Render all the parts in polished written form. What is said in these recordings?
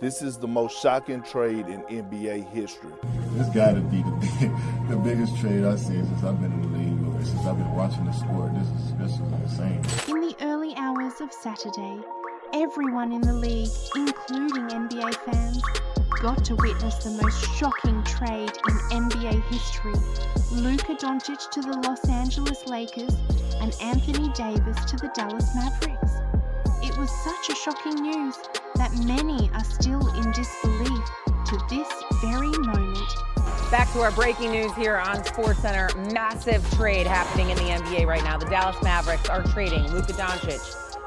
This is the most shocking trade in NBA history. This got to be the biggest trade I've seen since I've been in the league, or since I've been watching the sport. This is insane. In the early hours of Saturday, everyone in the league, including NBA fans, got to witness the most shocking trade in NBA history. Luka Doncic to the Los Angeles Lakers and Anthony Davis to the Dallas Mavericks. It was such a shocking news that many are still in disbelief to this very moment. Back to our breaking news here on SportsCenter. Massive trade happening in the NBA right now. The Dallas Mavericks are trading Luka Doncic,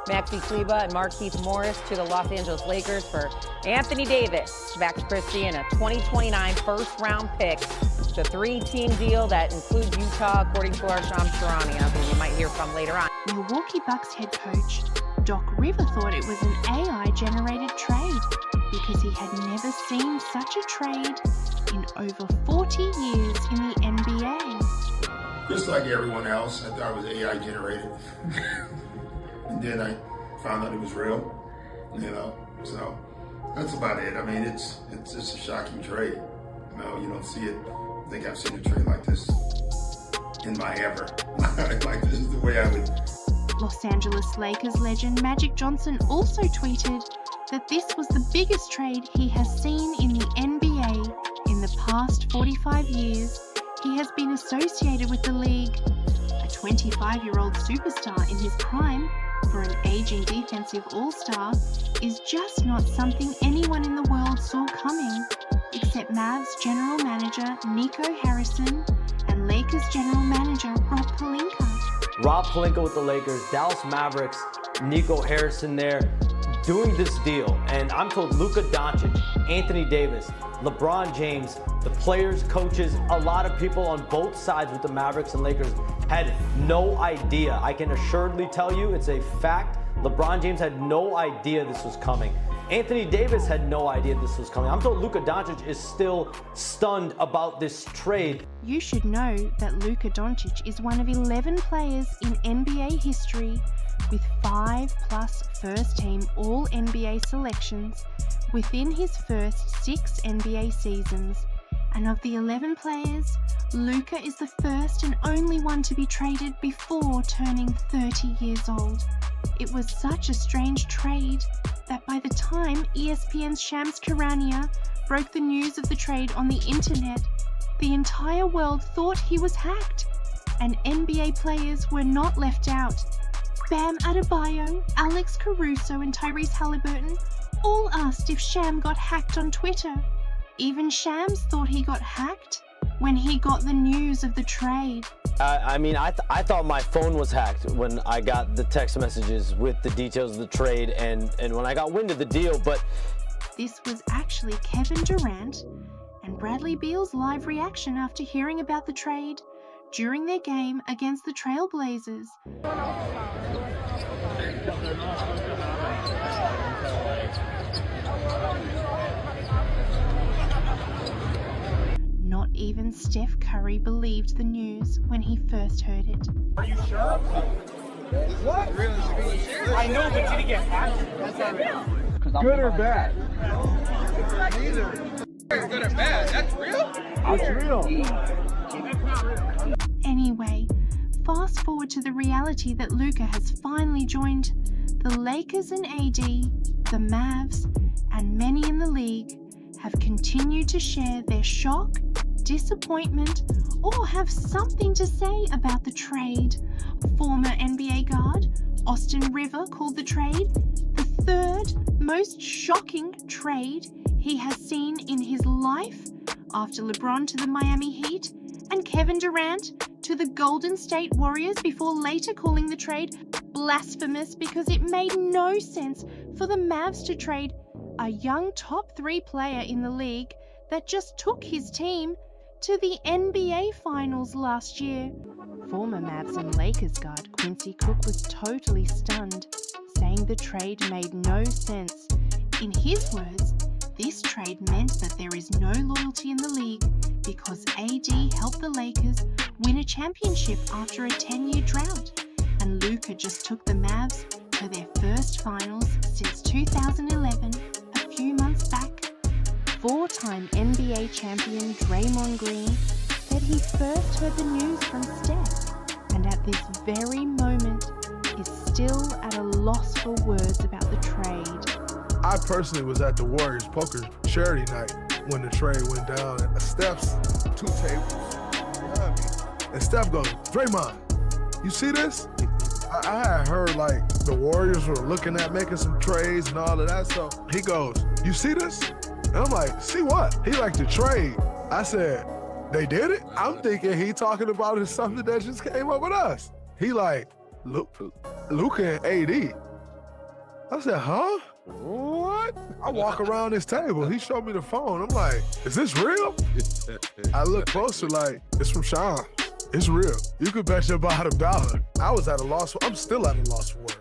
Maxi Kleber, and Markieff Morris to the Los Angeles Lakers for Anthony Davis, Max Christie, and a 2029 first-round pick. It's a three-team deal that includes Utah, according to our Shams Charania, who you might hear from later on. Milwaukee Bucks head coach Doc Rivers thought it was an AI-generated trade because he had never seen such a trade in over 40 years in the NBA. Just like everyone else, I thought it was AI generated. And then I found out it was real, so that's about it. I mean, it's just a shocking trade. You don't see it. I think I've seen a trade like this in my ever. Like, this is the way I would. Los Angeles Lakers legend Magic Johnson also tweeted that this was the biggest trade he has seen in the NBA in the past 45 years. He has been associated with the league. A 25-year-old superstar in his prime for an aging defensive all-star is just not something anyone in the world saw coming, except Mavs general manager Nico Harrison and Lakers general manager Rob Pelinka. Rob Pelinka with the Lakers, Dallas Mavericks, Nico Harrison there doing this deal. And I'm told Luka Doncic, Anthony Davis, LeBron James, the players, coaches, a lot of people on both sides with the Mavericks and Lakers had no idea. I can assuredly tell you it's a fact. LeBron James had no idea this was coming. Anthony Davis had no idea this was coming. I'm told Luka Doncic is still stunned about this trade. You should know that Luka Doncic is one of 11 players in NBA history with 5+ first-team All-NBA selections within his first 6 NBA seasons. And of the 11 players, Luka is the first and only one to be traded before turning 30 years old. It was such a strange trade that by the time ESPN's Shams Charania broke the news of the trade on the internet, the entire world thought he was hacked, and NBA players were not left out. Bam Adebayo, Alex Caruso, and Tyrese Halliburton all asked if Sham got hacked on Twitter. Even Shams thought he got hacked when he got the news of the trade. I thought my phone was hacked when I got the text messages with the details of the trade and when I got wind of the deal, but this was actually Kevin Durant and Bradley Beal's live reaction after hearing about the trade during their game against the Trailblazers. Not even Steph Curry believed the news when he first heard it. Are you sure? What? I know, but did he get hacked? Good or bad? Neither. Good or bad? That's real? It's real. Anyway, fast forward to the reality that Luka has finally joined the Lakers and AD, the Mavs, and many in the league have continued to share their shock, disappointment, or have something to say about the trade. Former NBA guard Austin River called the trade the third most shocking trade he has seen in his life, after LeBron to the Miami Heat and Kevin Durant to the Golden State Warriors, before later calling the trade blasphemous because it made no sense for the Mavs to trade a young top 3 player in the league that just took his team to the NBA Finals last year. Former Mavs and Lakers guard Quincy Cook was totally stunned, saying the trade made no sense. In his words, this trade meant that there is no loyalty in the league because AD helped the Lakers win a championship after a 10-year drought, and Luka just took the Mavs to their first finals since 2011, a few months back two-time NBA champion Draymond Green said he first heard the news from Steph, and at this very moment is still at a loss for words about the trade. I personally was at the Warriors poker charity night when the trade went down. And Steph's 2 tables behind me. And Steph goes, "Draymond, you see this?" I had heard like the Warriors were looking at making some trades and all of that. So he goes, "You see this?" And I'm like, "See what?" He like the trade. I said, "They did it?" I'm thinking he talking about it something that just came up with us. He like, Luka and AD. I said, "Huh? What?" I walk around this table. He showed me the phone. I'm like, "Is this real?" I look closer like, "It's from Sean. It's real. You could bet your bottom dollar." I was at a loss. I'm still at a loss for words.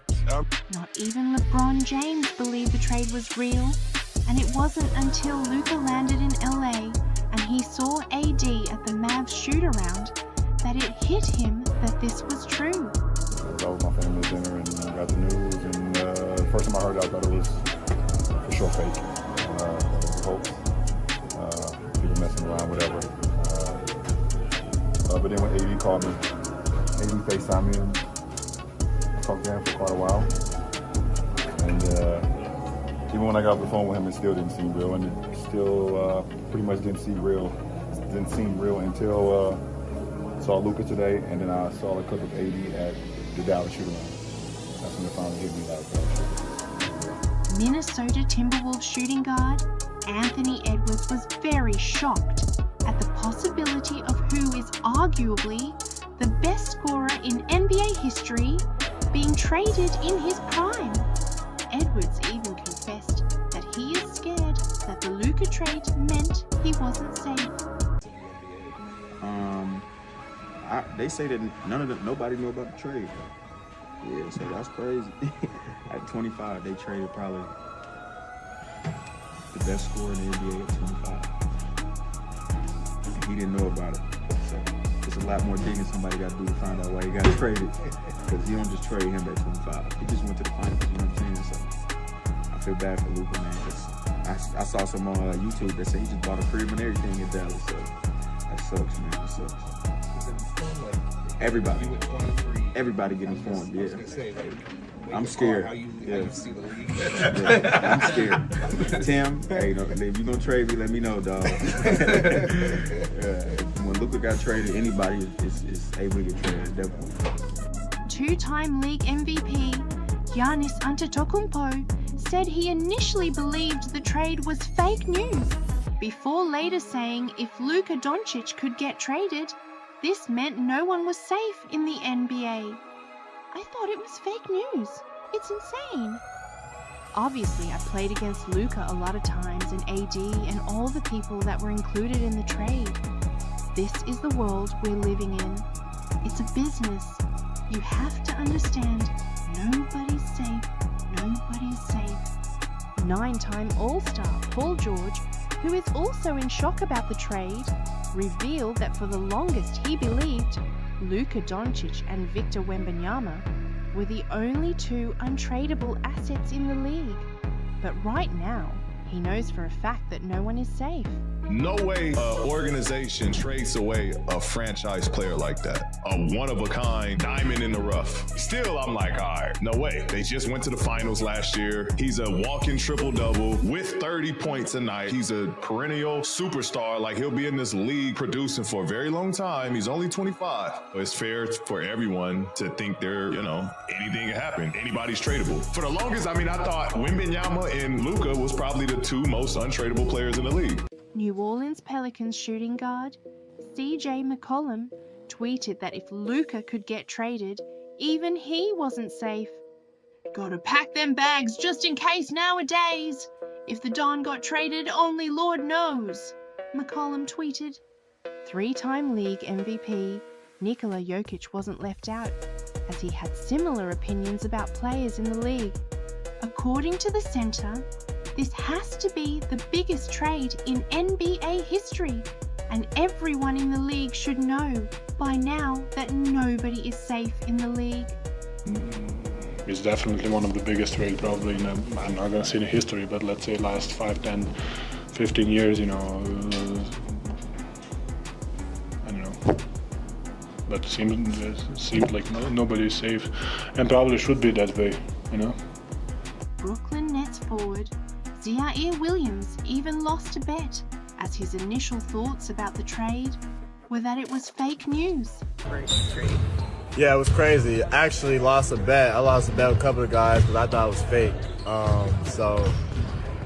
Not even LeBron James believed the trade was real, and it wasn't until Luka landed in LA and he saw AD at the Mavs shoot-around that it hit him that this was true. I was with my family at dinner and got the news, and the first time I heard it, I thought it was for sure fake. It was a hoax. People messing around, whatever. But then when AD called me, AD FaceTimed me, and I talked to him for quite a while. And even when I got off the phone with him, it still didn't seem real, and it still pretty much didn't seem real until I saw Luka today, and then I saw a clip of AD at the Dallas shoot-around. That's when it finally hit me like Minnesota Timberwolves shooting guard Anthony Edwards was very shocked at the possibility of who is arguably the best scorer in NBA history being traded in his prime. Edwards even confessed that he is scared that the Luka trade meant he wasn't safe. They say that nobody knew about the trade. Yeah, so that's crazy. At 25, they traded probably the best scorer in the NBA at 25. And he didn't know about it. So it's a lot more digging somebody got to do to find out why he got traded. Because you don't just trade him at 25. He just went to the finals, you know what I'm saying? So I feel bad for Luka, man. Cause I saw some on YouTube that said he just bought a crib and everything in Dallas. So that sucks, man. That sucks. Everybody getting informed, yeah. I'm scared. Yeah. I'm scared. Tim, hey, if you gonna trade me, let me know, dog. When Luka got traded, anybody is able to get traded, definitely. Two-time league MVP Giannis Antetokounmpo said he initially believed the trade was fake news, before later saying if Luka Doncic could get traded, this meant no one was safe in the NBA. I thought it was fake news. It's insane. Obviously, I played against Luka a lot of times, and AD, and all the people that were included in the trade. This is the world we're living in. It's a business. You have to understand, nobody's safe. Nobody's safe. 9-time All-Star Paul George, who is also in shock about the trade, revealed that for the longest he believed Luka Doncic and Victor Wembanyama were the only 2 untradeable assets in the league. But right now, he knows for a fact that no one is safe. No way an organization trades away a franchise player like that. A one-of-a-kind diamond in the rough. Still, I'm like, all right, no way. They just went to the finals last year. He's a walking triple-double with 30 points a night. He's a perennial superstar. Like, he'll be in this league producing for a very long time. He's only 25. It's fair for everyone to think they're, anything can happen. Anybody's tradable. For the longest, I thought Wembanyama and Luka was probably the 2 most untradeable players in the league. New Orleans Pelicans shooting guard CJ McCollum tweeted that if Luka could get traded, even he wasn't safe. Gotta pack them bags just in case nowadays. If the Don got traded, only Lord knows, McCollum tweeted. 3-time league MVP Nikola Jokic wasn't left out, as he had similar opinions about players in the league. According to the center, this has to be the biggest trade in NBA history, and everyone in the league should know by now that nobody is safe in the league. It's definitely one of the biggest trades probably I'm not going to say in history, but let's say last 5-10 15 years, you know, I don't know. But it seemed like nobody's safe, and probably should be that way, you know. Brooklyn Nets forward Zaire Williams even lost a bet, as his initial thoughts about the trade were that it was fake news. Yeah, it was crazy. I actually lost a bet. I lost a bet with a couple of guys because I thought it was fake. So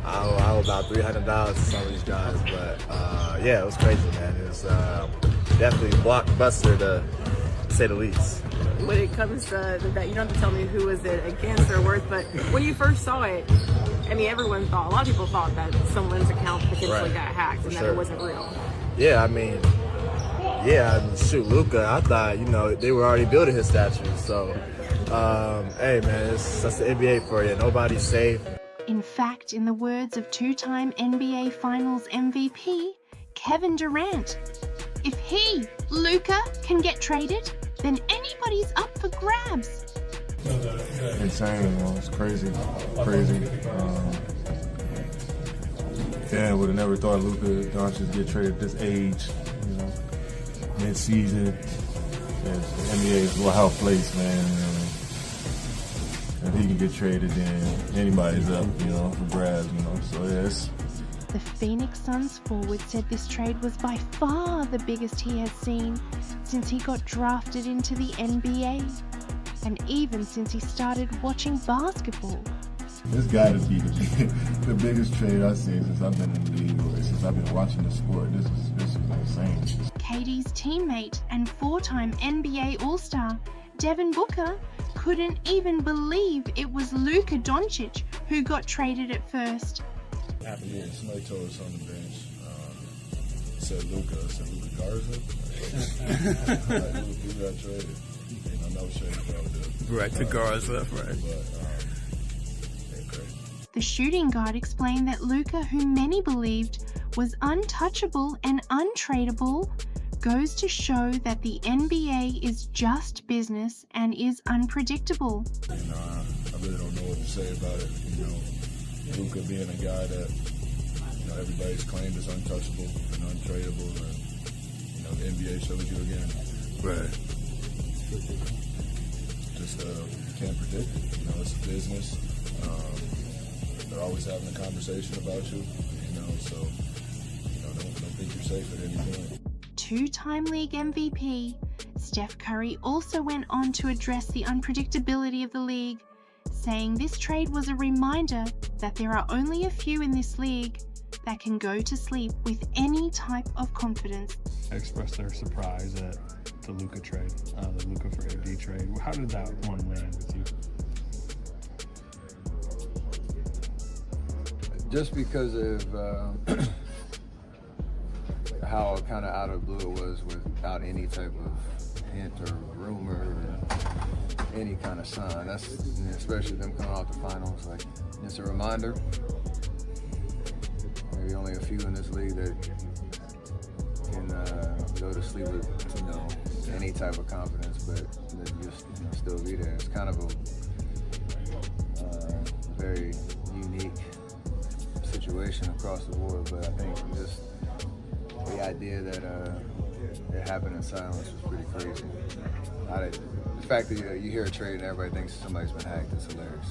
I owe about $300 to some of these guys. But yeah, it was crazy, man. It was definitely blockbuster to say the least. When it comes to the bet, you don't have to tell me who was it against or worth, but when you first saw it, I mean, a lot of people thought that someone's account potentially got hacked and that it wasn't real. Yeah, I mean, shoot, Luka, I thought, you know, they were already building his statue. So, hey, man, that's the NBA for you. Nobody's safe. In fact, in the words of two-time NBA Finals MVP, Kevin Durant, if he, Luka, can get traded, then anybody's up for grabs. Insane, you know, it's crazy. Yeah, I would have never thought Luka Doncic get traded at this age, you know, mid-season. Yeah, the NBA is a wild place, man. If he can get traded, then anybody's up, you know, for grabs, you know. So yes. The Phoenix Suns forward said this trade was by far the biggest he has seen since he got drafted into the NBA, and even since he started watching basketball. This got to be the biggest trade I've seen since I've been in the league, or since I've been watching the sport. This is insane. KD's teammate and four-time NBA All-Star Devin Booker couldn't even believe it was Luka Doncic who got traded at first. Yeah, somebody told us on the bench, said Luka Garza. Who got traded? I know Shea Right to Garza, right. The shooting guard explained that Luka, who many believed was untouchable and untradeable, goes to show that the NBA is just business and is unpredictable. I really don't know what to say about it. You know, Luka being a guy that, you know, everybody's claimed is untouchable and untradeable, and, you know, the NBA shows you again. Right. Just can't predict it. You know, it's a business. They're always having a conversation about you, you know, so, you know, don't think you're safe at any point. Two-time league MVP, Steph Curry also went on to address the unpredictability of the league, saying this trade was a reminder that there are only a few in this league that can go to sleep with any type of confidence. Expressed their surprise at the Luka trade, the Luka for AD trade. How did that one land with you? Just because of how kind of out of blue it was without any type of hint or rumor or any kind of sign. That's, especially them coming off the finals, like, it's a reminder. Maybe only a few in this league that can go to sleep with, you know, any type of confidence, but that just, you know, still be there. It's kind of a very unique situation across the board, but I think just the idea that it happened in silence was pretty crazy. The fact that you hear a trade and everybody thinks somebody's been hacked is hilarious.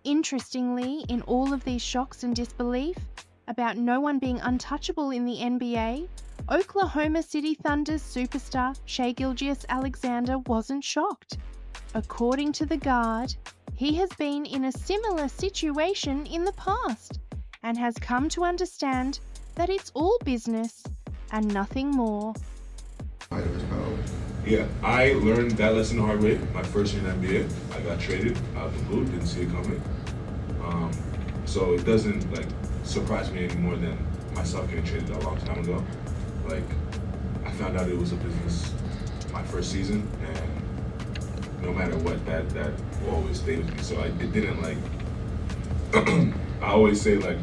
Interestingly, in all of these shocks and disbelief about no one being untouchable in the NBA, Oklahoma City Thunder's superstar Shai Gilgeous-Alexander wasn't shocked. According to the guard, he has been in a similar situation in the past and has come to understand that it's all business and nothing more. Yeah, I learned that lesson the hard way. My first year in the NBA, I got traded out the blue, didn't see it coming. So it doesn't like surprise me any more than myself getting traded a long time ago. Like, I found out it was a business my first season, and no matter what, that will always stay with me. So it didn't like. I always say, like,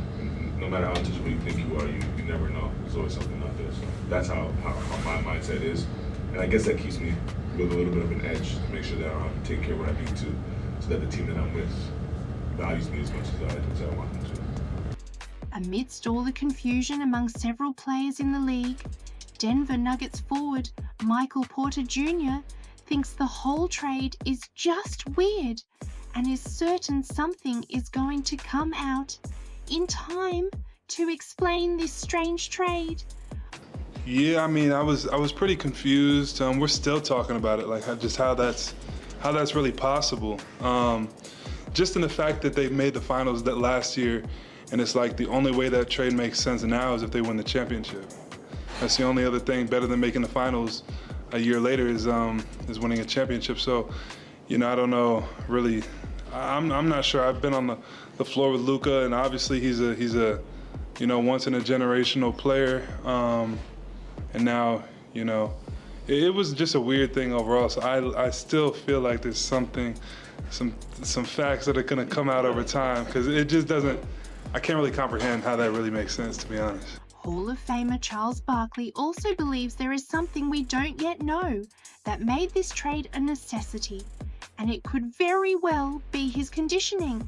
no matter how untouchable you think you are, you never know. There's always something out there. So that's how my mindset is. And I guess that keeps me with a little bit of an edge to make sure that I'm taking care of what I need to, so that the team that I'm with values me as much as I want them to. Amidst all the confusion among several players in the league, Denver Nuggets forward Michael Porter Jr. thinks the whole trade is just weird and is certain something is going to come out in time to explain this strange trade. Yeah, I mean, I was pretty confused. We're still talking about it, like just how that's really possible. Just in the fact that they made the finals that last year, and it's like the only way that trade makes sense now is if they win the championship. That's the only other thing better than making the finals a year later is winning a championship. So, I don't know really. I'm not sure. I've been on the floor with Luka, and obviously he's a once in a generational player. And now, it was just a weird thing overall. So I still feel like there's some facts that are gonna come out over time, because it just doesn't. I can't really comprehend how that really makes sense, to be honest. Hall of Famer Charles Barkley also believes there is something we don't yet know that made this trade a necessity, and it could very well be his conditioning.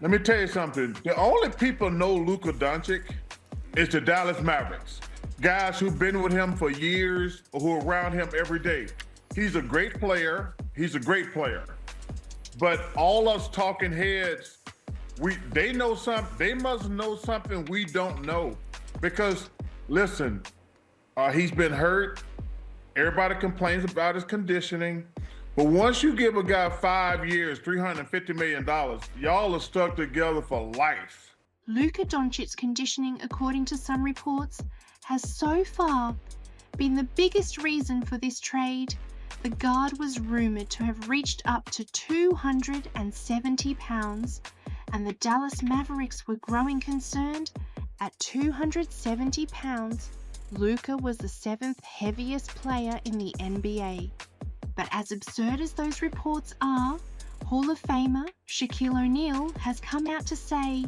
Let me tell you something. The only people know Luka Doncic is the Dallas Mavericks. Guys who've been with him for years or who are around him every day. He's a great player. He's a great player. But all us talking heads, they know something. They must know something we don't know. Because, listen, he's been hurt. Everybody complains about his conditioning. But once you give a guy 5 years, $350 million, y'all are stuck together for life. Luka Doncic's conditioning, according to some reports, has so far been the biggest reason for this trade. The guard was rumoured to have reached up to 270 pounds, and the Dallas Mavericks were growing concerned. At 270 pounds, Luka was the 7th heaviest player in the NBA. But as absurd as those reports are, Hall of Famer Shaquille O'Neal has come out to say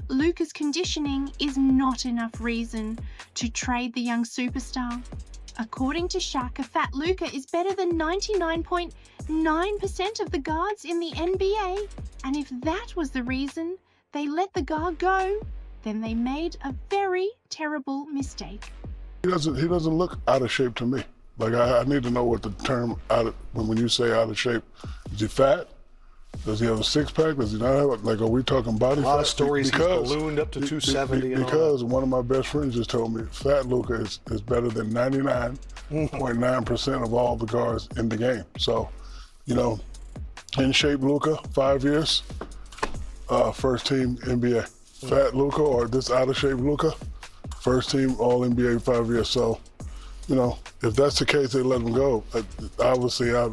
Luka's conditioning is not enough reason to trade the young superstar. According to Shaq, a fat Luka is better than 99.9% of the guards in the NBA. And if that was the reason they let the guard go, then they made a very terrible mistake. He doesn't look out of shape to me. Like, I need to know what the term when you say out of shape, is he fat? Does he have a six-pack? Does he not have it? Like, are we talking body fat? A lot of stories he's ballooned up to 270. Because one of my best friends just told me fat Luka is better than 99.9% of all the guards in the game. So, in shape Luka, 5 years, first team NBA. Fat Luka or this out of shape Luka, first team All NBA 5 years. So, if that's the case, they let him go. Obviously, I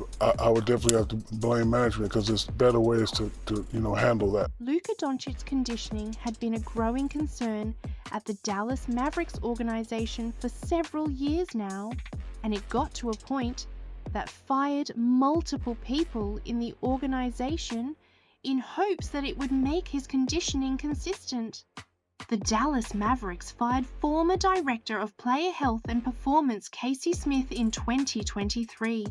would definitely have to blame management, because there's better ways to handle that. Luka Doncic's conditioning had been a growing concern at the Dallas Mavericks organization for several years now, and it got to a point that fired multiple people in the organization in hopes that it would make his conditioning consistent. The Dallas Mavericks fired former Director of Player Health and Performance Casey Smith in 2023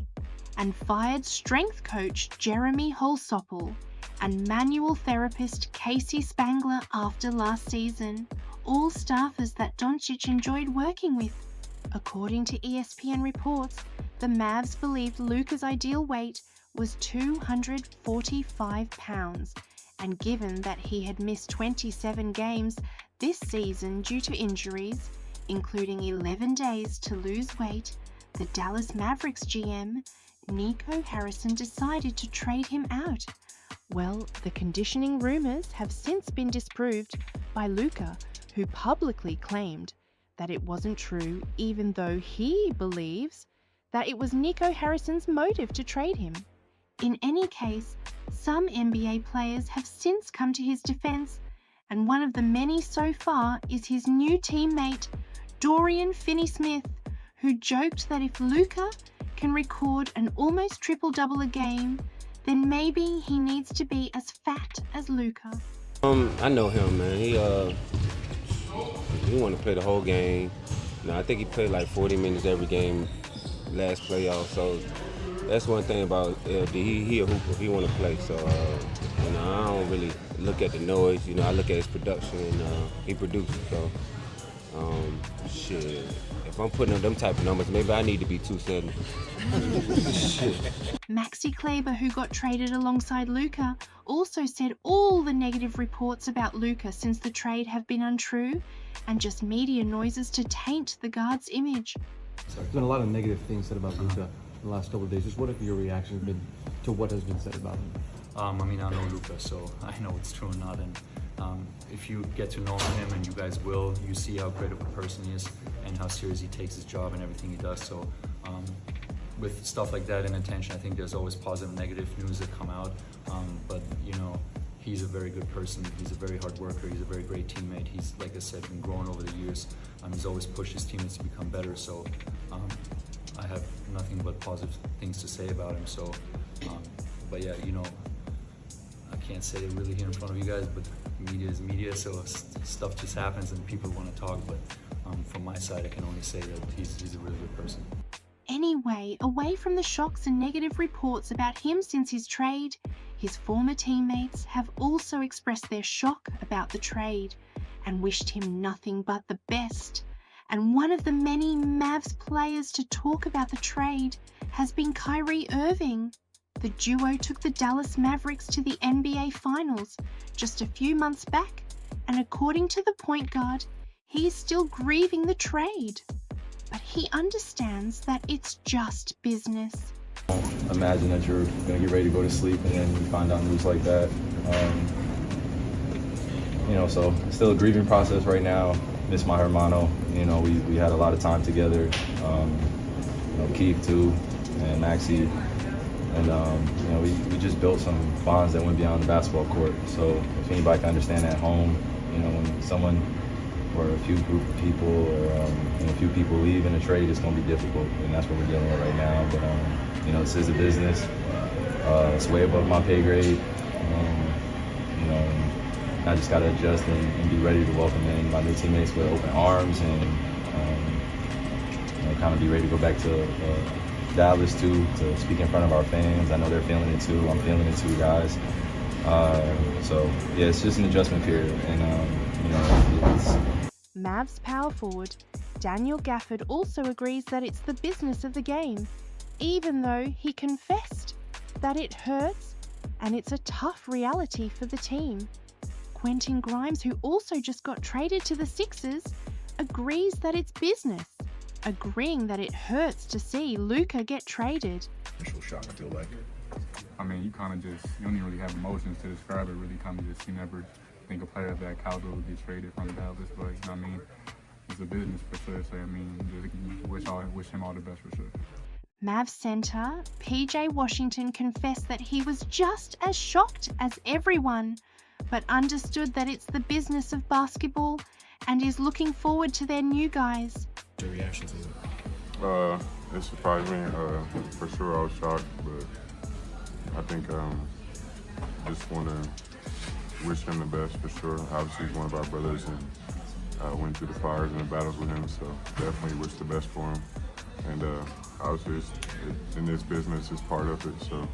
and fired strength coach Jeremy Holsopple and manual therapist Casey Spangler after last season, all staffers that Doncic enjoyed working with. According to ESPN reports, the Mavs believed Luka's ideal weight was 245 pounds, and given that he had missed 27 games this season due to injuries, including 11 days to lose weight, the Dallas Mavericks GM, Nico Harrison, decided to trade him out. Well, the conditioning rumors have since been disproved by Luka, who publicly claimed that it wasn't true, even though he believes that it was Nico Harrison's motive to trade him. In any case, some NBA players have since come to his defense, and one of the many so far is his new teammate, Dorian Finney-Smith, who joked that if Luka can record an almost triple-double a game, then maybe he needs to be as fat as Luka. I know him, man. He want to play the whole game. I think he played like 40 minutes every game last playoff, so That's one thing about LD. He a hooper. He want to play. So you know, I don't really look at the noise. You know, I look at his production, and he produces. So shit. If I'm putting up them type of numbers, maybe I need to be 270. Shit. Maxi Kleber, who got traded alongside Luka, also said all the negative reports about Luka since the trade have been untrue and just media noises to taint the guard's image. There's been a lot of negative things said about Luka in the last couple of days. Just what have your reactions been to what has been said about him? I mean, I know Luka, so I know it's true or not. And if you get to know him, and you guys will, you see how great of a person he is and how serious he takes his job and everything he does. So with stuff like that and attention, I think there's always positive and negative news that come out. But, you know, he's a very good person. He's a very hard worker. He's a very great teammate. He's, like I said, been growing over the years. He's always pushed his teammates to become better. So I have nothing but positive things to say about him. So, but yeah, you know, I can't say it really here in front of you guys, but media is media, so stuff just happens and people want to talk. But from my side, I can only say that he's a really good person. Anyway, away from the shocks and negative reports about him since his trade, his former teammates have also expressed their shock about the trade and wished him nothing but the best. And one of the many Mavs players to talk about the trade has been Kyrie Irving. The duo took the Dallas Mavericks to the NBA Finals just a few months back, and according to the point guard, he is still grieving the trade. But he understands that it's just business. Imagine that you're going to get ready to go to sleep and then you find out news like that. You know, so still a grieving process right now. Miss my hermano. You know, we had a lot of time together. You know, Keith too, and Maxie. And, you know, we just built some bonds that went beyond the basketball court. So if anybody can understand that at home, you know, when someone or a few group of people or you know, a few people leave in a trade, it's going to be difficult. And that's what we're dealing with right now. But, you know, this is a business. It's way above my pay grade. You know, and I just got to adjust and be ready to welcome in my new teammates with open arms and, you know, kind of be ready to go back to Dallas too, to speak in front of our fans. I know they're feeling it too. I'm feeling it too, guys. So yeah, it's just an adjustment period, and you know, it's... Mavs power forward Daniel Gafford also agrees that it's the business of the game, even though he confessed that it hurts and it's a tough reality for the team. Quentin Grimes, who also just got traded to the Sixers, agrees that it's business, agreeing that it hurts to see Luka get traded. Initial shock, I feel like. I mean, you kind of just, you don't even really have emotions to describe it, really kind of just, you never think a player of that caliber would get traded from Dallas, but, you know what I mean, it's a business for sure, so, I mean, just wish him all the best for sure. Mavs center PJ Washington confessed that he was just as shocked as everyone, but understood that it's the business of basketball and is looking forward to their new guys. Your reaction to it? It surprised me. For sure I was shocked, but I think just want to wish him the best for sure. Obviously he's one of our brothers and went through the fires and the battles with him, so definitely wish the best for him. And obviously in this business it's part of it, so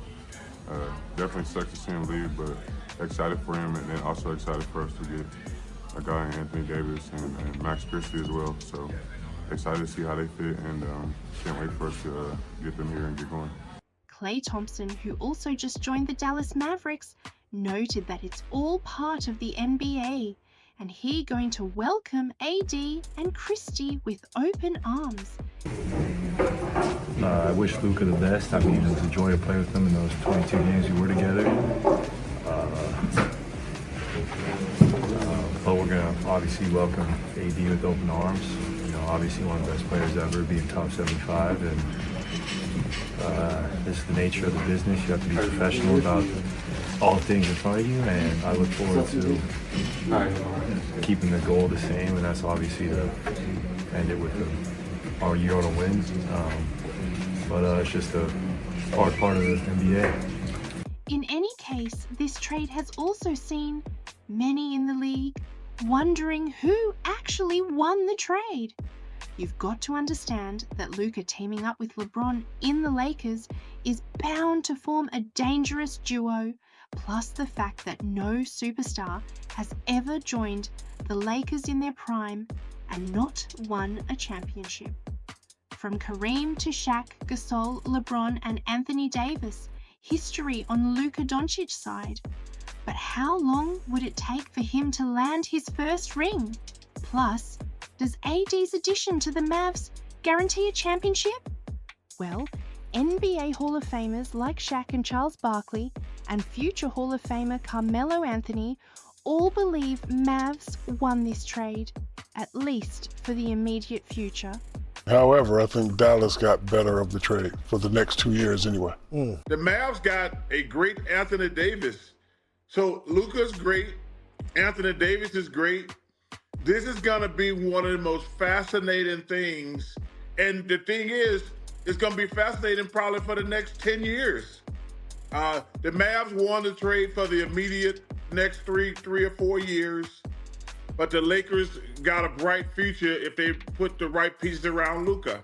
definitely sucks to see him leave, but excited for him, and then also excited for us to get a guy in Anthony Davis and Max Christie as well. So excited to see how they fit, and can't wait for us to get them here and get going. Klay Thompson, who also just joined the Dallas Mavericks, noted that it's all part of the NBA, and he going to welcome AD and Christie with open arms. I wish Luka the best. I mean, it was a joy to play with him in those 22 games we were together. But we're going to obviously welcome AD with open arms. You know, obviously one of the best players ever, being top 75. And this is the nature of the business. You have to be professional about all the things in front of you. And I look forward to keeping the goal the same. And that's obviously to end it with our year on a win. But it's just a part of the NBA. In any case, this trade has also seen many in the league wondering who actually won the trade. you've got to understand that Luka teaming up with LeBron in the Lakers is bound to form a dangerous duo, plus the fact that no superstar has ever joined the Lakers in their prime and not won a championship. From Kareem to Shaq, Gasol, LeBron, and Anthony Davis, history on Luka Doncic's side. But how long would it take for him to land his first ring? Plus, does AD's addition to the Mavs guarantee a championship? Well, NBA Hall of Famers like Shaq and Charles Barkley and future Hall of Famer Carmelo Anthony all believe Mavs won this trade, at least for the immediate future. However, I think Dallas got better of the trade for the next 2 years anyway. The Mavs got a great Anthony Davis. So Luka's great, Anthony Davis is great. This is gonna be one of the most fascinating things. And the thing is, it's gonna be fascinating probably for the next 10 years. The Mavs won the trade for the immediate next three or 4 years. But the Lakers got a bright future if they put the right pieces around Luka.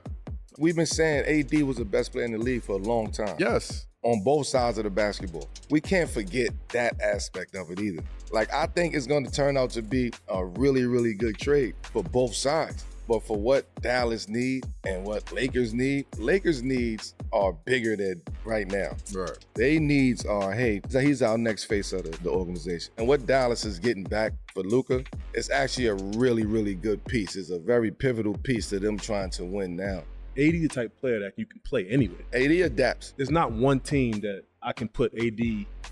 We've been saying AD was the best player in the league for a long time. Yes. On both sides of the basketball. We can't forget that aspect of it either. Like, I think it's going to turn out to be a really, really good trade for both sides. But for what Dallas need and what Lakers needs are bigger than right now. Right. They needs are, hey, he's our next face of the organization. And what Dallas is getting back for Luka is actually a really, really good piece. It's a very pivotal piece to them trying to win now. AD the type of player that you can play anyway. AD adapts. There's not one team that I can put AD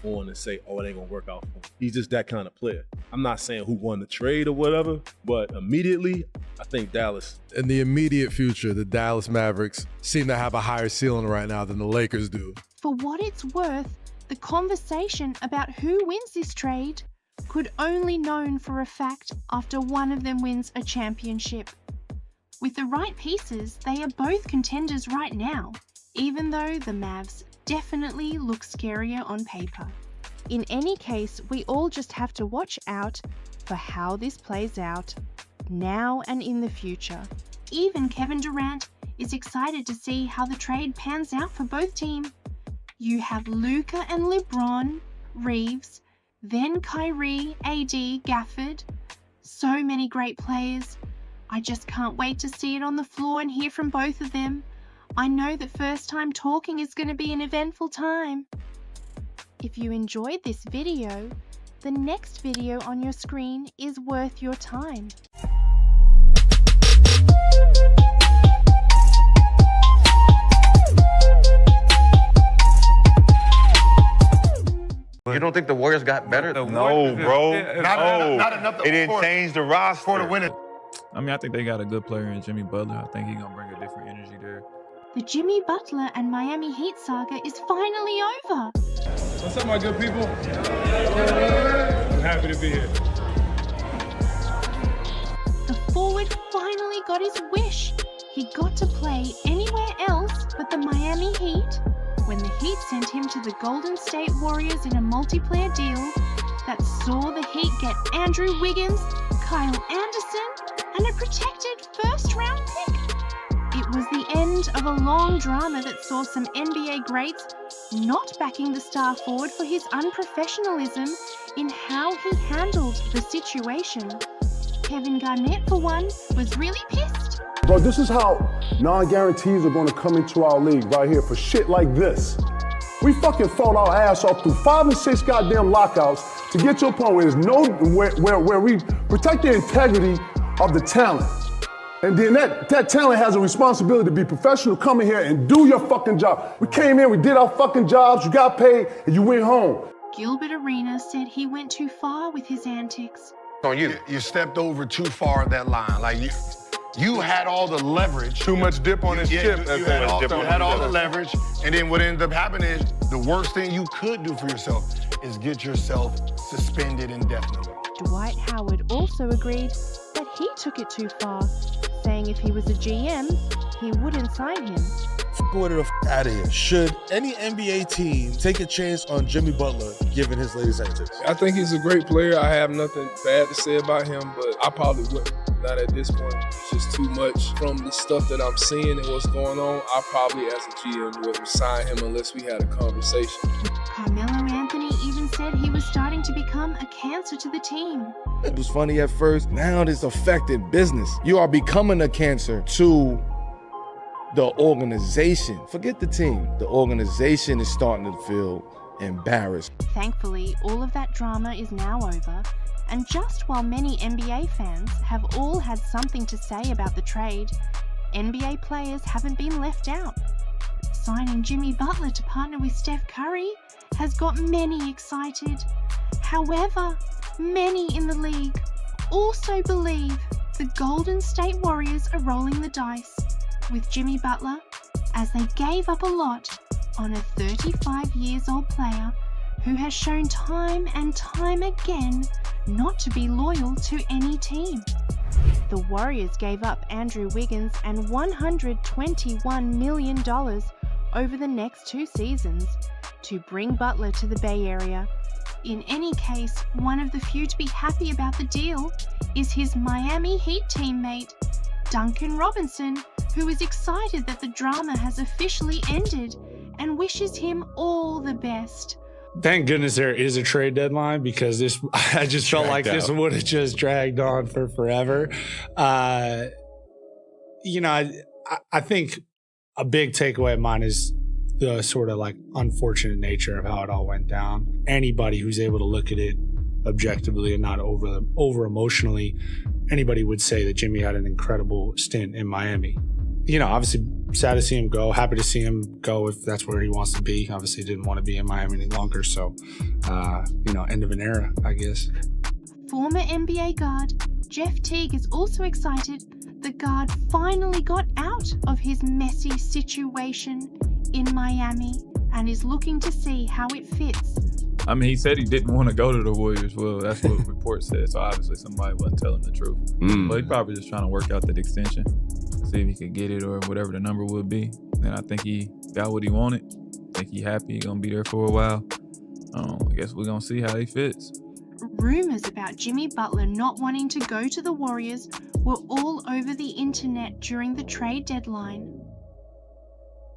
on and say, oh, it ain't gonna work out for him. He's just that kind of player. I'm not saying who won the trade or whatever, but immediately, I think Dallas. In the immediate future, the Dallas Mavericks seem to have a higher ceiling right now than the Lakers do. For what it's worth, the conversation about who wins this trade could only known for a fact after one of them wins a championship. With the right pieces, they are both contenders right now, even though the Mavs definitely look scarier on paper. In any case, we all just have to watch out for how this plays out, now and in the future. Even Kevin Durant is excited to see how the trade pans out for both teams. You have Luka and LeBron, Reeves, then Kyrie, AD, Gafford. So many great players. I just can't wait to see it on the floor and hear from both of them. I know that first time talking is going to be an eventful time. If you enjoyed this video, the next video on your screen is worth your time. You don't think the Warriors got better? No, bro. Not enough It didn't change the roster. For the winner. I mean, I think they got a good player in Jimmy Butler. I think he's going to bring a different energy there. The Jimmy Butler and Miami Heat saga is finally over. What's up, my good people? I'm happy to be here. The forward finally got his wish. He got to play anywhere else but the Miami Heat when the Heat sent him to the Golden State Warriors in a multiplayer deal that saw the Heat get Andrew Wiggins, Kyle Anderson, and a protected first-round pick. It was the end of a long drama that saw some NBA greats not backing the star forward for his unprofessionalism in how he handled the situation. Kevin Garnett, for one, was really pissed. Bro, this is how non-guarantees are going to come into our league right here for shit like this. We fucking fought our ass off through 5 and 6 goddamn lockouts to get to a point where there's where we protect the integrity of the talent. And then that talent has a responsibility to be professional, come in here and do your fucking job. We came in, we did our fucking jobs, you got paid, and you went home. Gilbert Arenas said he went too far with his antics. On you. You stepped over too far that line. Like you had all the leverage. Too much dip on his chip. You had all the leverage, and then what ended up happening is the worst thing you could do for yourself is get yourself suspended indefinitely. Dwight Howard also agreed that he took it too far, saying if he was a GM, he wouldn't sign him. Get the out of here. Should any NBA team take a chance on Jimmy Butler given his latest antics? I think he's a great player. I have nothing bad to say about him, but I probably wouldn't Not at this point. It's just too much from the stuff that I'm seeing and what's going on. I probably, as a GM, wouldn't sign him unless we had a conversation. Carmelo Anthony even said he was starting to become a cancer to the team. It was funny at first. Now it's affecting business. You are becoming a cancer to the organization. Forget the team. The organization is starting to feel embarrassed. Thankfully, all of that drama is now over, and just while many NBA fans have all had something to say about the trade, NBA players haven't been left out. Signing Jimmy Butler to partner with Steph Curry has got many excited. However, many in the league also believe the Golden State Warriors are rolling the dice with Jimmy Butler, as they gave up a lot on a 35-year-old player who has shown time and time again not to be loyal to any team. The Warriors gave up Andrew Wiggins and $121 million over the next 2 seasons to bring Butler to the Bay Area. In any case, one of the few to be happy about the deal is his Miami Heat teammate, Duncan Robinson, who is excited that the drama has officially ended and wishes him all the best. Thank goodness there is a trade deadline, because I just felt like this would have just dragged on for forever. I think a big takeaway of mine is the sort of like unfortunate nature of how it all went down. Anybody who's able to look at it objectively and not over emotionally, anybody would say that Jimmy had an incredible stint in Miami. Obviously sad to see him go, happy to see him go if that's where he wants to be. Obviously didn't want to be in Miami any longer, so end of an era, I guess. Former NBA guard Jeff Teague is also excited the guard finally got out of his messy situation in Miami and is looking to see how it fits. I mean, he said he didn't want to go to the Warriors. Well, that's what the report said. So obviously somebody wasn't telling the truth. But he probably just trying to work out that extension, see if he could get it or whatever the number would be. And I think he got what he wanted. I think he happy. He gonna be there for a while. I guess we're gonna see how he fits. Rumors about Jimmy Butler not wanting to go to the Warriors were all over the internet during the trade deadline.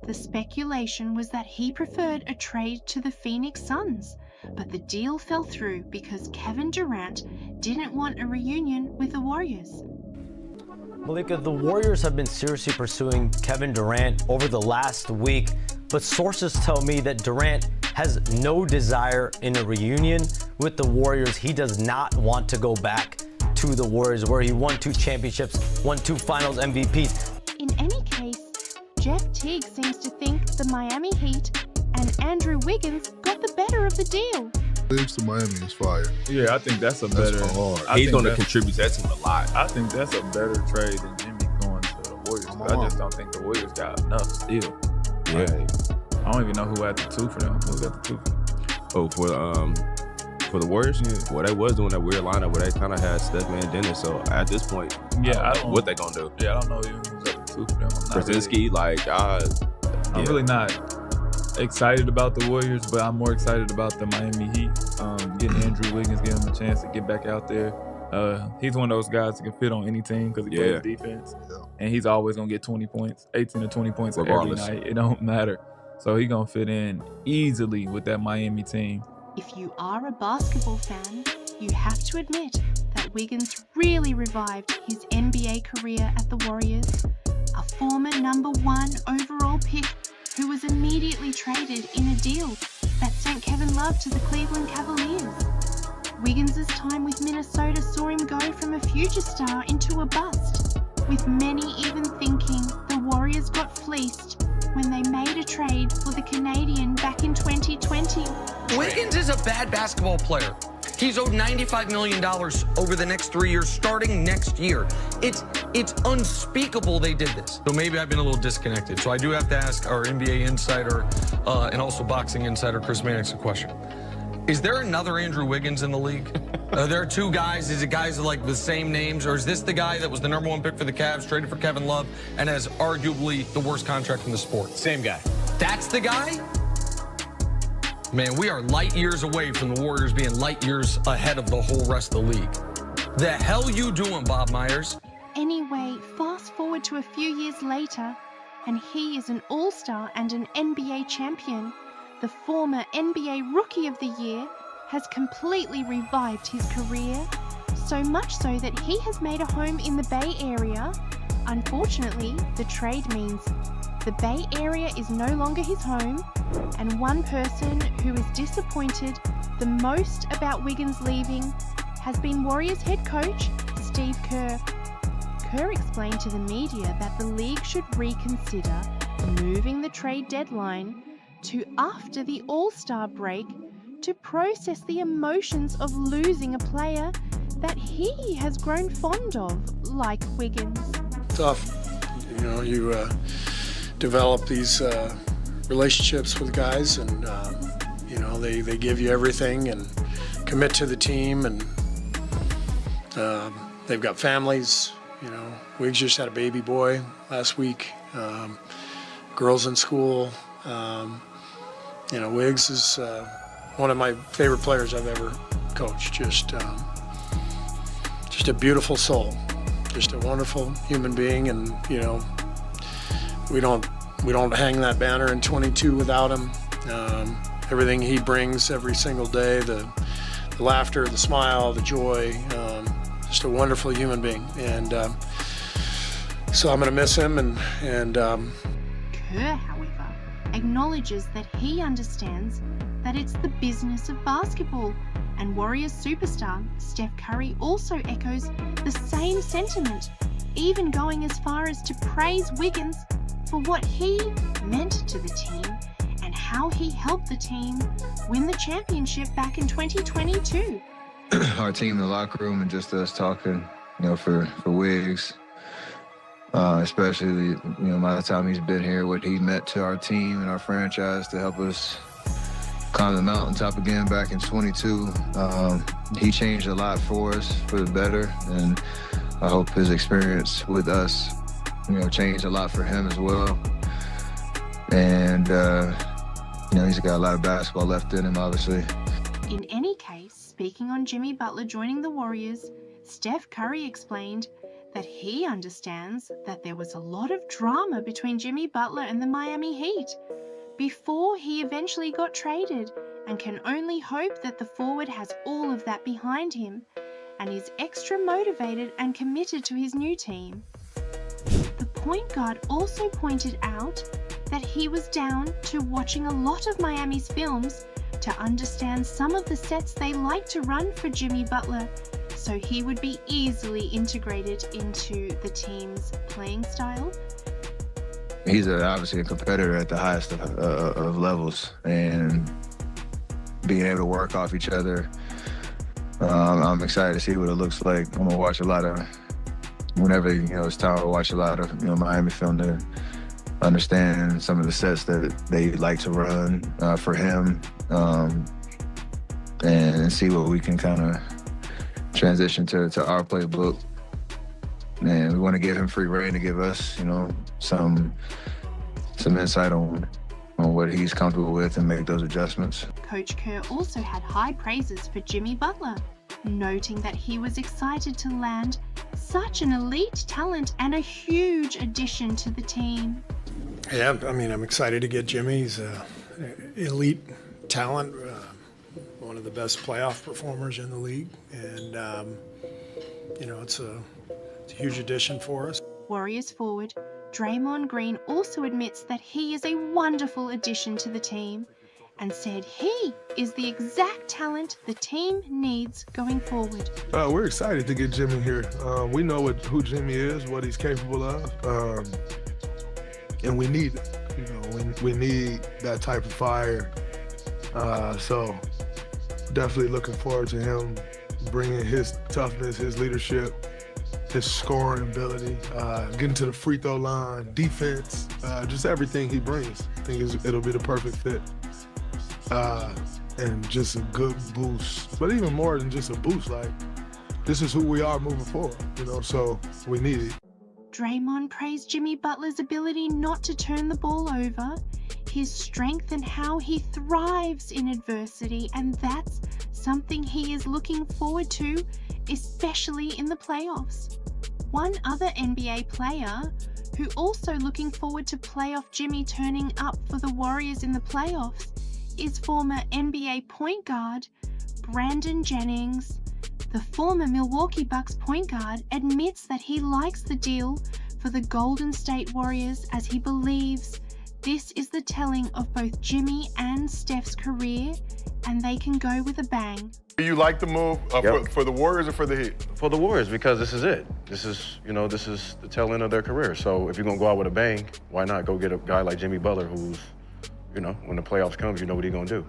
The speculation was that he preferred a trade to the Phoenix Suns, but the deal fell through because Kevin Durant didn't want a reunion with the Warriors. Malika, the Warriors have been seriously pursuing Kevin Durant over the last week, but sources tell me that Durant has no desire in a reunion with the Warriors. He does not want to go back to the Warriors, where he won 2 championships, won 2 finals MVPs. In any case, Jeff Teague seems to think the Miami Heat and Andrew Wiggins got the better of the deal. Leaves to Miami is fire. Yeah, I think that's better. He's going to contribute that team a lot. I think that's a better trade than Jimmy going to the Warriors. I just don't think the Warriors got enough still. Yeah. Like, I don't even know who had the 2 for them. Who got the 2 for them? Oh, for the Warriors? Yeah. Well, they was doing that weird lineup where they kind of had Steph and Dennis. So at this point, I don't know what they going to do. Yeah, I don't know even who's got the 2 for them. Krasinski, I'm really not excited about the Warriors, but I'm more excited about the Miami Heat. Getting Andrew Wiggins, giving him a chance to get back out there. He's one of those guys that can fit on any team because he plays defense. Yeah. And he's always going to get 20 points, 18 to 20 points regardless. Every night. It don't matter. So he's going to fit in easily with that Miami team. If you are a basketball fan, you have to admit that Wiggins really revived his NBA career at the Warriors. A former #1 overall pick who was immediately traded in a deal that sent Kevin Love to the Cleveland Cavaliers. Wiggins' time with Minnesota saw him go from a future star into a bust, with many even thinking the Warriors got fleeced when they made a trade for the Canadian back in 2020. Wiggins is a bad basketball player. He's owed $95 million over the next 3 years, starting next year. It's unspeakable they did this. So maybe I've been a little disconnected. So I do have to ask our NBA insider and also boxing insider Chris Mannix a question. Is there another Andrew Wiggins in the league? Are there 2 guys? Is it guys like the same names? Or is this the guy that was the #1 pick for the Cavs, traded for Kevin Love, and has arguably the worst contract in the sport? Same guy. That's the guy? Man, we are light years away from the Warriors being light years ahead of the whole rest of the league. The hell you doing, Bob Myers? Fast forward to a few years later, and he is an All-Star and an NBA champion. The former NBA Rookie of the Year has completely revived his career, so much so that he has made a home in the Bay Area. Unfortunately, the trade means the Bay Area is no longer his home, and one person who is disappointed the most about Wiggins leaving has been Warriors head coach Steve Kerr. Kerr explained to the media that the league should reconsider moving the trade deadline to after the All-Star break to process the emotions of losing a player that he has grown fond of, like Wiggins. Tough. You develop these relationships with guys, and they give you everything and commit to the team, and they've got families. Wiggs just had a baby boy last week. Girls in school. Wiggs is one of my favorite players I've ever coached. Just a beautiful soul, just a wonderful human being, and we don't hang that banner in 22 without him. Everything he brings every single day, the laughter, the smile, the joy, just a wonderful human being, and so I'm going to miss him. And Kerr, however, acknowledges that he understands that it's the business of basketball, and Warriors superstar Steph Curry also echoes the same sentiment, even going as far as to praise Wiggins for what he meant to the team and how he helped the team win the championship back in 2022. Our team in the locker room and just us talking, for Wiggs, especially, amount of time he's been here, what he meant to our team and our franchise to help us climb the mountaintop again back in 22. He changed a lot for us for the better, and I hope his experience with us, changed a lot for him as well. And, he's got a lot of basketball left in him, obviously. In any case, speaking on Jimmy Butler joining the Warriors, Steph Curry explained that he understands that there was a lot of drama between Jimmy Butler and the Miami Heat before he eventually got traded, and can only hope that the forward has all of that behind him and is extra motivated and committed to his new team. The point guard also pointed out that he was down to watching a lot of Miami's films to understand some of the sets they like to run for Jimmy Butler, so he would be easily integrated into the team's playing style. He's obviously a competitor at the highest of levels, and being able to work off each other, I'm excited to see what it looks like. I'm gonna watch a lot of, whenever it's time to watch a lot of Miami film to understand some of the sets that they like to run for him, and see what we can kind of transition to our playbook. And we want to give him free reign to give us, some insight on what he's comfortable with and make those adjustments. Coach Kerr also had high praises for Jimmy Butler, noting that he was excited to land such an elite talent and a huge addition to the team. yeah, I'm excited to get Jimmy. He's an elite talent, one of the best playoff performers in the league, and it's a huge addition for us. Warriors forward Draymond Green also admits that he is a wonderful addition to the team and said he is the exact talent the team needs going forward. We're excited to get Jimmy here. We know who Jimmy is, what he's capable of, and we need it. We need that type of fire. So definitely looking forward to him bringing his toughness, his leadership, his scoring ability, getting to the free throw line, defense, just everything he brings. I think it'll be the perfect fit. And just a good boost. But even more than just a boost, like, this is who we are moving forward, so we need it. Draymond praised Jimmy Butler's ability not to turn the ball over, his strength and how he thrives in adversity, and that's something he is looking forward to, especially in the playoffs. One other NBA player who also looking forward to playoff Jimmy turning up for the Warriors in the playoffs is former NBA point guard Brandon Jennings. The former Milwaukee Bucks point guard admits that he likes the deal for the Golden State Warriors as he believes this is the telling of both Jimmy and Steph's career, and they can go with a bang. Do you like the move for the Warriors or for the Heat? For the Warriors, because this is it. This is the tail end of their career. So if you're gonna go out with a bang, why not go get a guy like Jimmy Butler, who's, when the playoffs comes, you know what he's gonna do.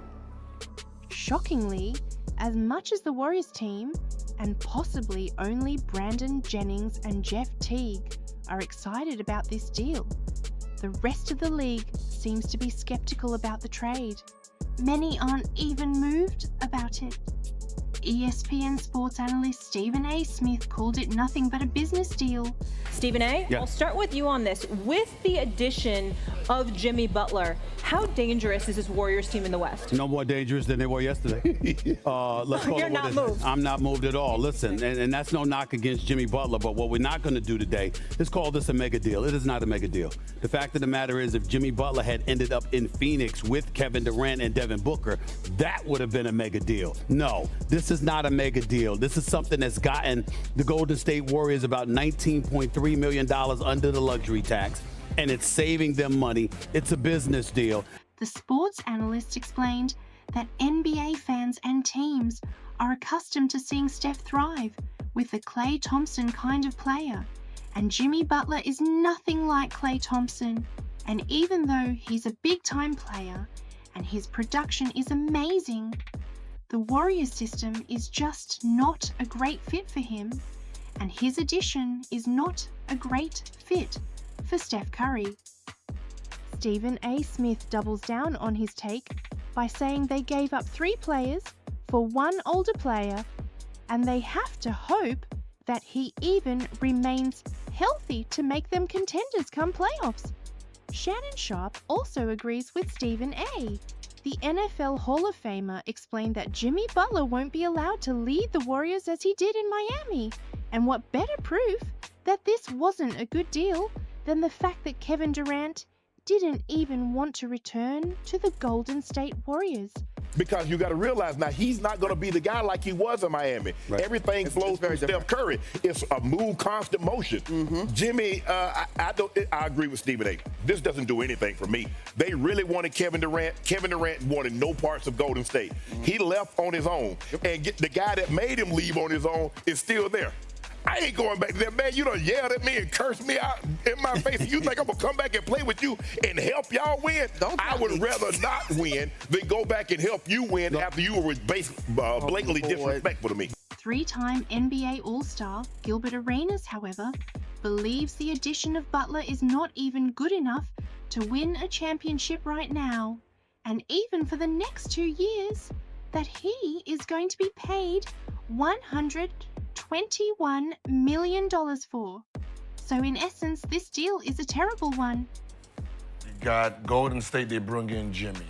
Shockingly, as much as the Warriors team, and possibly only Brandon Jennings and Jeff Teague, are excited about this deal, the rest of the league seems to be skeptical about the trade. Many aren't even moved about it. ESPN sports analyst Stephen A. Smith called it nothing but a business deal. Stephen A., Yeah. I'll start with you on this. With the addition of Jimmy Butler, how dangerous is this Warriors team in the West? No more dangerous than they were yesterday. Let's call You're it what not it is. moved. I'm not moved at all. Listen, and that's no knock against Jimmy Butler, but what we're not going to do today is call this a mega deal. It is not a mega deal. The fact of the matter is, if Jimmy Butler had ended up in Phoenix with Kevin Durant and Devin Booker, that would have been a mega deal. No, this is not a mega deal. This is something that's gotten the Golden State Warriors about $19.3 million under the luxury tax, and it's saving them money. It's a business deal. The sports analyst explained that NBA fans and teams are accustomed to seeing Steph thrive with the Klay Thompson kind of player, and Jimmy Butler is nothing like Klay Thompson. And even though he's a big-time player and his production is amazing, the Warriors system is just not a great fit for him, and his addition is not a great fit for Steph Curry. Stephen A. Smith doubles down on his take by saying they gave up 3 players for 1 older player, and they have to hope that he even remains healthy to make them contenders come playoffs. Shannon Sharp also agrees with Stephen A. The NFL Hall of Famer explained that Jimmy Butler won't be allowed to lead the Warriors as he did in Miami. And what better proof that this wasn't a good deal than the fact that Kevin Durant didn't even want to return to the Golden State Warriors. Because you got to realize now he's not going to be the guy like he was in Miami. Right. Everything flows through Steph Curry. It's a move, constant motion. Jimmy, I agree with Stephen A. This doesn't do anything for me. They really wanted Kevin Durant. Kevin Durant wanted no parts of Golden State. He left on his own, and the guy that made him leave on his own is still there. I ain't going back to that, man. You done yelled at me and cursed me out in my face. You think I'm going to come back and play with you and help y'all win? I would rather not win than go back and help you win after you were blatantly disrespectful to me. 3-time NBA All-Star Gilbert Arenas, however, believes the addition of Butler is not even good enough to win a championship right now, and even for the next 2 years, that he is going to be paid $121 million for. So in essence, this deal is a terrible one. You got Golden State, they bring in Jimmy.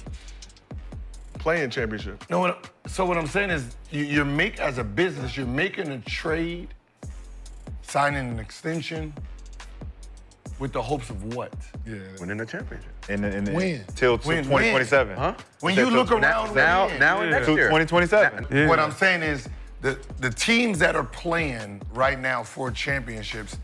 Playing championship. No, so what I'm saying is, you're as a business, you're making a trade, signing an extension, with the hopes of what? Winning a championship. When? Till When? 2027. Huh? When you look around now and next year. 2027. What I'm saying is, the teams that are playing right now for championships,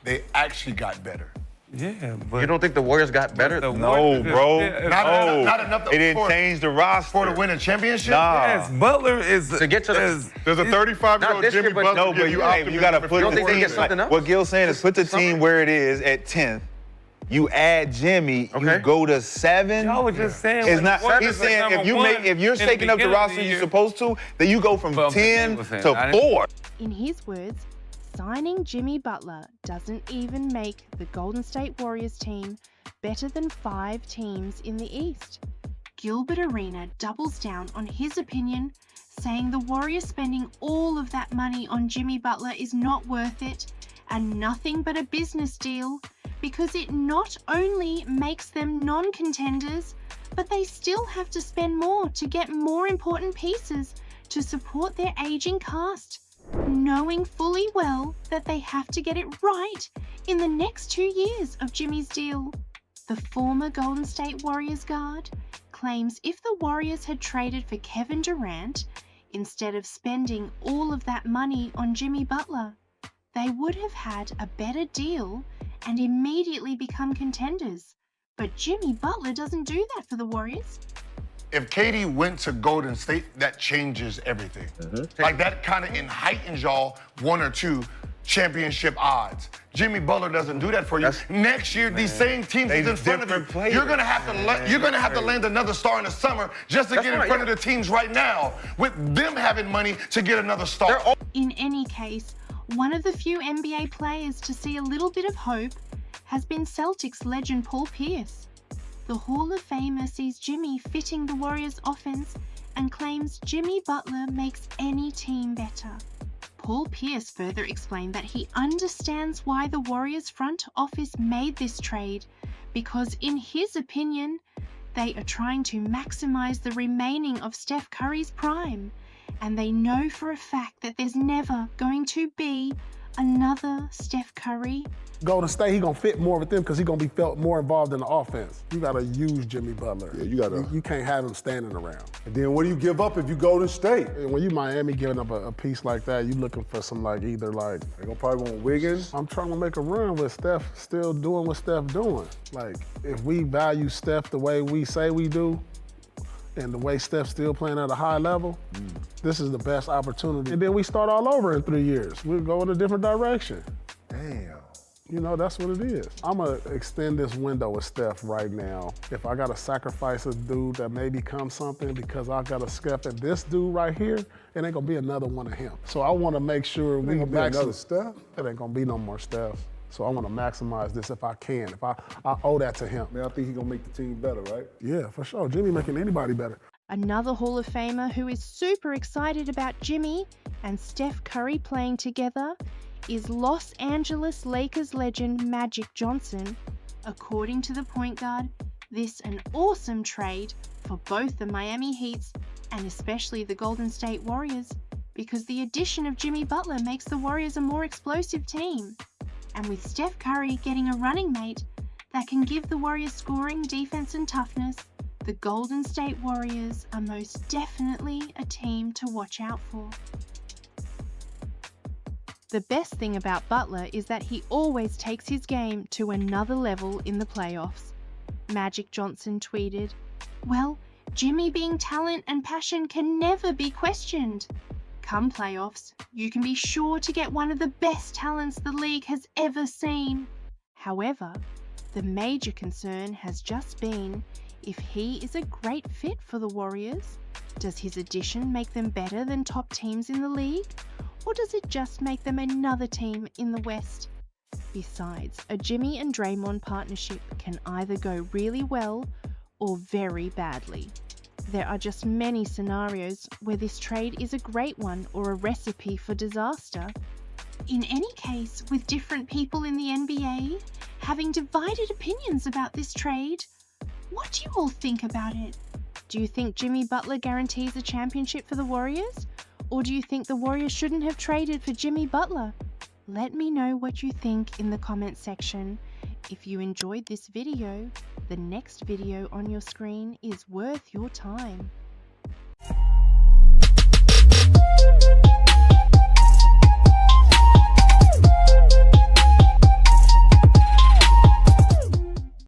they actually got better. Yeah, but You don't think the Warriors got better? No, bro. Not enough It didn't change the roster. to win a championship. Nah. Yes, Butler is To get to the There's a 35-year-old Not this Jimmy year, but- Butler. No, but you optimism got to if put you don't the think they team. get something else? What Gil's saying is put the team where it is at 10th. You add Jimmy, you go to 7. Y'all were just saying It's when not. Warriors He's was saying number one if you're in the shaking up the beginning of roster the you're year. supposed to, then you go from Well, 10 was saying, to I didn't- 4. In his words, signing Jimmy Butler doesn't even make the Golden State Warriors team better than 5 teams in the East. Gilbert Arenas doubles down on his opinion, saying the Warriors spending all of that money on Jimmy Butler is not worth it and nothing but a business deal, because it not only makes them non-contenders, but they still have to spend more to get more important pieces to support their aging cast. knowing fully well that they have to get it right in the next 2 years of Jimmy's deal. The former Golden State Warriors guard claims if the Warriors had traded for Kevin Durant instead of spending all of that money on Jimmy Butler, they would have had a better deal and immediately become contenders. But Jimmy Butler doesn't do that for the Warriors. If KD went to Golden State, that changes everything. Like that kind of heightens y'all 1 or 2 championship odds. Jimmy Butler doesn't do that for you. Next year, these same teams is in front of you. You're gonna have to land another star in the summer just to get in front of the teams right now, with them having money to get another star. In any case, one of the few NBA players to see a little bit of hope has been Celtics legend Paul Pierce. The Hall of Famer sees Jimmy fitting the Warriors' offense and claims Jimmy Butler makes any team better. Paul Pierce further explained that he understands why the Warriors' front office made this trade because, in his opinion, they are trying to maximize the remaining of Steph Curry's prime, and they know for a fact that there's never going to be another Steph Curry. Golden State, he gonna fit more with them because he gonna be felt more involved in the offense. You gotta use Jimmy Butler. Yeah, you gotta. You can't have him standing around. And then what do you give up if you Golden State? And when you Miami giving up a piece like that, you looking for some They gonna probably want Wiggins. I'm trying to make a run with Steph still doing what Steph doing. Like, if we value Steph the way we say we do, and the way Steph's still playing at a high level, this is the best opportunity. And then we start all over in 3 years. We'll go in a different direction. Damn. You know, that's what it is. I'm gonna extend this window with Steph right now. If I gotta sacrifice a dude that may become something because I gotta skip at this dude right here, it ain't gonna be another one of him. So I wanna make sure we another Steph? It ain't gonna be no more Steph. So I wanna maximize this if I can. If I owe that to him. Man, I think he's gonna make the team better, right? Yeah, for sure. Jimmy making anybody better. Another Hall of Famer who is super excited about Jimmy and Steph Curry playing together is Los Angeles Lakers legend Magic Johnson. According to the point guard, this an awesome trade for both the Miami Heats and especially the Golden State Warriors, because the addition of Jimmy Butler makes the Warriors a more explosive team. And with Steph Curry getting a running mate that can give the Warriors scoring, defense and toughness, the Golden State Warriors are most definitely a team to watch out for. The best thing about Butler is that he always takes his game to another level in the playoffs. Magic Johnson tweeted, "Well, Jimmy being talent and passion can never be questioned. Come playoffs, you can be sure to get one of the best talents the league has ever seen. However, the major concern has just been if he is a great fit for the Warriors. Does his addition make them better than top teams in the league? Or does it just make them another team in the West? Besides, a Jimmy and Draymond partnership can either go really well or very badly. There are just many scenarios where this trade is a great one or a recipe for disaster. In any case, with different people in the NBA having divided opinions about this trade, what do you all think about it? Do you think Jimmy Butler guarantees a championship for the Warriors? Or do you think the Warriors shouldn't have traded for Jimmy Butler? Let me know what you think in the comment section. If you enjoyed this video, the next video on your screen is worth your time.